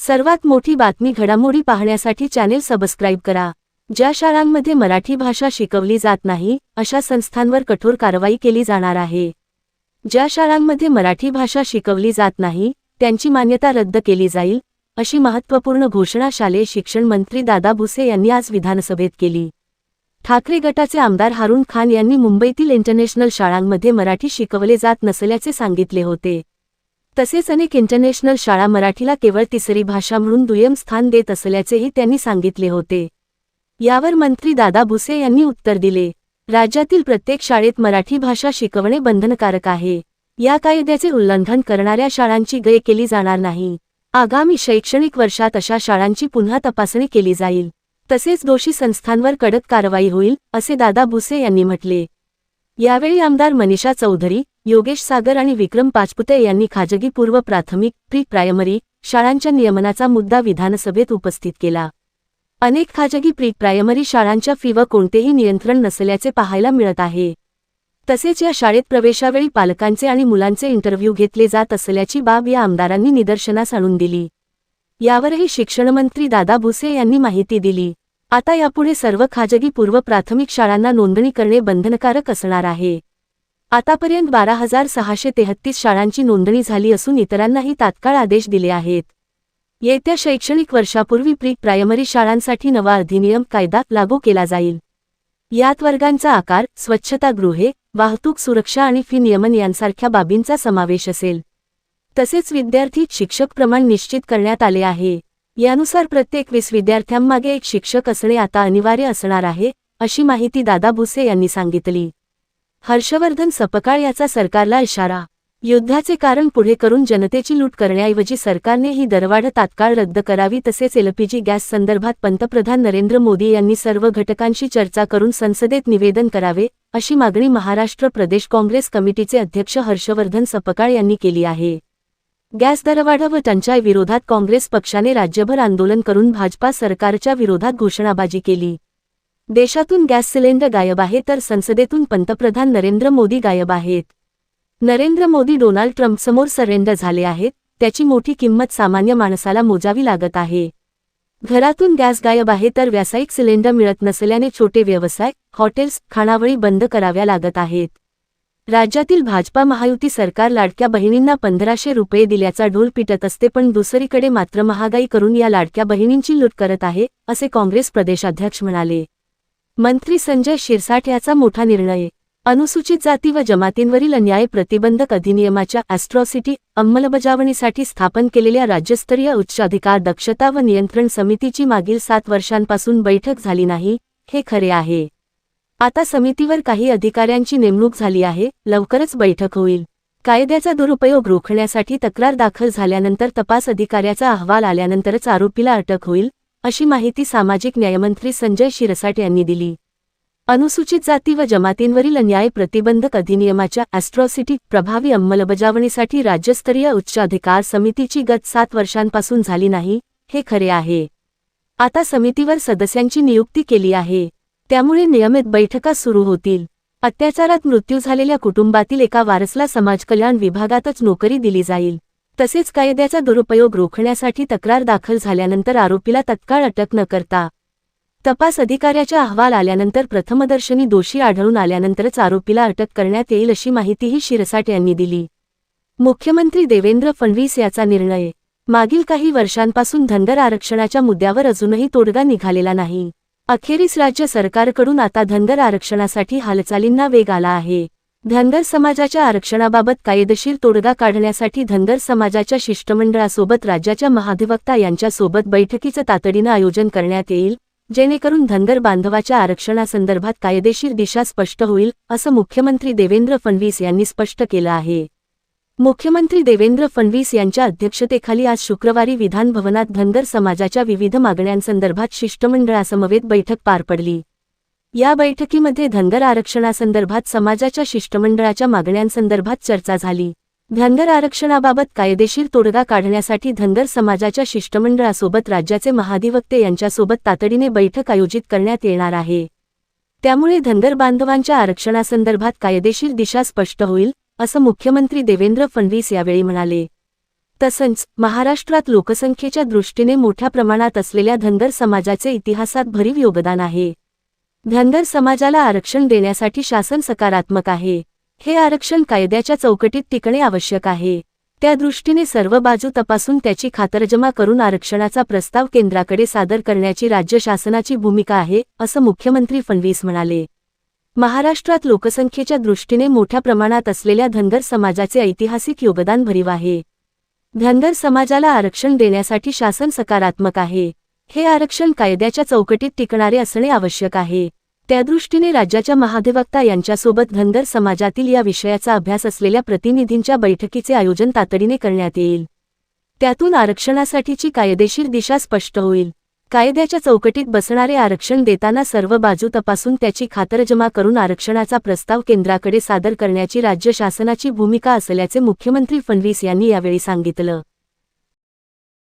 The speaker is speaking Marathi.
सर्वात मोठी बातमी घडामोडी पाहण्यासाठी चॅनेल सबस्क्राईब करा। ज्या शाळांमध्ये मराठी भाषा शिकवली जात नाही अशा संस्थांवर कठोर कारवाई केली जाणार आहे। ज्या शाळांमध्ये मराठी भाषा शिकवली जात नाही त्यांची मान्यता रद्द केली जाईल, अशी महत्त्वपूर्ण घोषणा शालेय शिक्षण मंत्री दादा भुसे यांनी आज विधानसभेत केली। ठाकरे गटाचे आमदार हारून खान यांनी मुंबईतील इंटरनॅशनल शाळांमध्ये मराठी शिकवले जात नसल्याचे सांगितले होते। तसेच अनेक इंटरनॅशनल शाळा मराठीला केवळ तिसरी भाषा म्हणून दुय्यम स्थान देत असल्याचेही त्यांनी सांगितले होते। यावर मंत्री दादा भुसे यांनी उत्तर दिले, राज्यातील प्रत्येक शाळेत मराठी भाषा शिकवणे बंधनकारक आहे। या कायद्याचे उल्लंघन करणाऱ्या शाळांची गय केली जाणार नाही। आगामी शैक्षणिक वर्षात अशा शाळांची पुन्हा तपासणी केली जाईल, तसेच दोषी संस्थांवर कडक कारवाई होईल, असे दादा भुसे यांनी म्हटले। यावेळी आमदार मनीषा चौधरी, योगेश सागर आणि विक्रम पाचपुते यांनी खाजगी पूर्व प्राथमिक, प्री प्रायमरी शाळांच्या नियमनाचा मुद्दा विधानसभेत उपस्थित केला। अनेक खाजगी प्री प्रायमरी शाळांच्या फीवर कोणतेही नियंत्रण नसल्याचे पाहायला मिळत आहे। तसेच या शाळेत प्रवेशावेळी पालकांचे आणि मुलांचे इंटरव्ह्यू घेतले जात असल्याची बाब या आमदारांनी निदर्शनास आणून दिली। यावरही शिक्षणमंत्री दादा भुसे यांनी माहिती दिली। आता यापुढे सर्व खाजगी पूर्व प्राथमिक शाळांना नोंदणी करणे बंधनकारक असणार आहे। आतापर्यंत 12,633 शाळांची नोंदणी झाली असून इतरांनाही तात्काळ आदेश दिले आहेत। येत्या शैक्षणिक वर्षापूर्वी प्री प्रायमरी शाळांसाठी नवा अधिनियम कायदा लागू केला जाईल। यात वर्गांचा आकार, स्वच्छतागृहे, वाहतूक सुरक्षा आणि फी नियमन यांसारख्या बाबींचा समावेश असेल। तसेच विद्यार्थी शिक्षक प्रमाण निश्चित करण्यात आले आहे। यानुसार प्रत्येक 20 विद्यार्थ्यांमागे एक शिक्षक असणे आता अनिवार्य असणार आहे, अशी माहिती दादा भुसे यांनी सांगितली। हर्षवर्धन सपकाळ याचा सरकारला इशारा। युद्धाचे कारण पुढे करून जनतेची लूट करण्याऐवजी सरकारने ही दरवाढ तात्काळ रद्द करावी, तसेच एलपीजी गॅस संदर्भात पंतप्रधान नरेंद्र मोदी यांनी सर्व घटकांशी चर्चा करून संसदेत निवेदन करावे, अशी मागणी महाराष्ट्र प्रदेश काँग्रेस कमिटीचे अध्यक्ष हर्षवर्धन सपकाळ यांनी केली आहे। गॅस दरवाढ व टंचाई विरोधात काँग्रेस पक्षाने राज्यभर आंदोलन करून भाजपा सरकारच्या विरोधात घोषणाबाजी केली। देशातून गॅस सिलेंडर गायब आहे तर संसदेतून पंतप्रधान नरेंद्र मोदी गायब आहेत। नरेंद्र मोदी डोनाल्ड ट्रम्पसमोर सरेंडर झाले आहेत, त्याची मोठी किंमत सामान्य माणसाला मोजावी लागत आहे। घरातून गॅस गायब आहे तर व्यावसायिक सिलेंडर मिळत नसल्याने छोटे व्यवसाय, हॉटेल्स, खानावळी बंद कराव्या लागत आहेत। राज्यातील भाजपा महायुती सरकार लाडक्या बहिणींना 1500 रुपये दिल्याचा ढोल पिटत असते, पण दुसरीकडे मात्र महागाई करून या लाडक्या बहिणींची लूट करत आहे, असे काँग्रेस प्रदेशाध्यक्ष म्हणाले। मंत्री संजय शिरसाट याचा मोठा निर्णय। अनुसूचित जाती व जमातींवरील अन्याय प्रतिबंधक अधिनियमाच्या अॅट्रॉसिटी अंमलबजावणीसाठी स्थापन केलेल्या राज्यस्तरीय उच्चाधिकार दक्षता व नियंत्रण समितीची मागील 7 वर्षांपासून बैठक झाली नाही, हे खरे आहे। आता समितीवर काही अधिकाऱ्यांची नेमणूक झाली आहे, लवकरच बैठक होईल। कायद्याचा दुरुपयोग रोखण्यासाठी तक्रार दाखल झाल्यानंतर तपास अधिकाऱ्याचा अहवाल आल्यानंतरच आरोपीला अटक होईल, अशी माहिती सामाजिक न्यायमंत्री संजय शिरसाट यांनी दिली। अनुसूचित जाती व जमातींवरील अन्याय प्रतिबंधक अधिनियमाच्या अॅट्रॉसिटी प्रभावी अंमलबजावणीसाठी राज्यस्तरीय उच्चाधिकार समितीची गत 7 वर्षांपासून झाली नाही, हे खरे आहे। आता समितीवर सदस्यांची नियुक्ती केली आहे, त्यामुळे नियमित बैठका सुरू होतील। अत्याचारात मृत्यू झालेल्या कुटुंबातील एका वारसला समाजकल्याण विभागातच नोकरी दिली जाईल। तसेच कायद्याचा दुरुपयोग रोखण्यासाठी तक्रार दाखल झाल्यानंतर आरोपीला तत्काळ अटक न करता तपास अधिकाऱ्याचा अहवाल आल्यानंतर प्रथमदर्शनी दोषी आढळून आल्यानंतरच आरोपीला अटक करण्यात येईल, अशी माहितीही शिरसाट यांनी दिली। मुख्यमंत्री देवेंद्र फडणवीस याचा निर्णय। मागील काही वर्षांपासून धनगर आरक्षणाच्या मुद्द्यावर अजूनही तोडगा निघालेला नाही। अखेरीस राज्य सरकारकडून आता धनगर आरक्षणासाठी हालचालींना वेग आला आहे। धनगर समाजाच्या आरक्षणाबाबत कायदेशीर तोडगा काढण्यासाठी धनगर समाजाच्या शिष्टमंडळासोबत राज्याच्या महाधिवक्ता यांच्यासोबत बैठकीचं तातडीनं आयोजन करण्यात येईल, जेणेकरून धनगर बांधवाच्या आरक्षणासंदर्भात कायदेशीर दिशा स्पष्ट होईल, असं मुख्यमंत्री देवेंद्र फडणवीस यांनी स्पष्ट केलं आहे। मुख्यमंत्री देवेंद्र फडणवीस यांच्या अध्यक्षतेखाली आज शुक्रवारी विधान भवनात धनगर समाजाच्या विविध मागण्यांसंदर्भात शिष्टमंडळासमवेत बैठक पार पडली। या बैठकीमध्ये धनगर आरक्षणासंदर्भात समाजाच्या शिष्टमंडळाच्या मागण्यांसंदर्भात चर्चा झाली। धनगर आरक्षणाबाबत कायदेशीर तोडगा काढण्यासाठी धनगर समाजाच्या शिष्टमंडळासोबत राज्याचे महाधिवक्ते यांच्यासोबत तातडीने बैठक आयोजित करण्यात येणार आहे। त्यामुळे धनगर बांधवांच्या आरक्षणासंदर्भात कायदेशीर दिशा स्पष्ट होईल, असं मुख्यमंत्री देवेंद्र फडणवीस यावेळी म्हणाले। तसंच महाराष्ट्रात लोकसंख्येच्या दृष्टीने मोठ्या प्रमाणात असलेल्या धनगर समाजाचे इतिहासात भरीव योगदान आहे. धनगर समाजाला आरक्षण देण्यासाठी शासन सकारात्मक आहे. हे आरक्षण कायद्याच्या चौकटीत टिकणे आवश्यक आहे. त्या दृष्टीने सर्व बाजू तपासून त्याची खातरजमा करून आरक्षणाचा प्रस्ताव केंद्राकडे सादर करण्याची राज्य शासनाची भूमिका आहे, असं मुख्यमंत्री फडणवीस म्हणाले. महाराष्ट्रात लोकसंख्येच्या दृष्टीने मोठ्या प्रमाणात असलेल्या धनगर समाजाचे ऐतिहासिक योगदान भरीव आहे. धनगर समाजाला आरक्षण देण्यासाठी शासन सकारात्मक आहे. हे आरक्षण कायद्याच्या चौकटीत टिकणारे असणे आवश्यक आहे. त्यादृष्टीने राज्याच्या महाधिवक्ता यांच्यासोबत धनगर समाजातील या विषयाचा अभ्यास असलेल्या प्रतिनिधींच्या बैठकीचे आयोजन तातडीने करण्यात येईल. त्यातून आरक्षणासाठीची कायदेशीर दिशा स्पष्ट होईल. कायद्याच्या चौकटीत बसणारे आरक्षण देताना सर्व बाजू तपासून त्याची खातरजमा करून आरक्षणाचा प्रस्ताव केंद्राकडे सादर करण्याची राज्य शासनाची भूमिका असल्याचे मुख्यमंत्री फडणवीस यांनी यावेळी सांगितलं.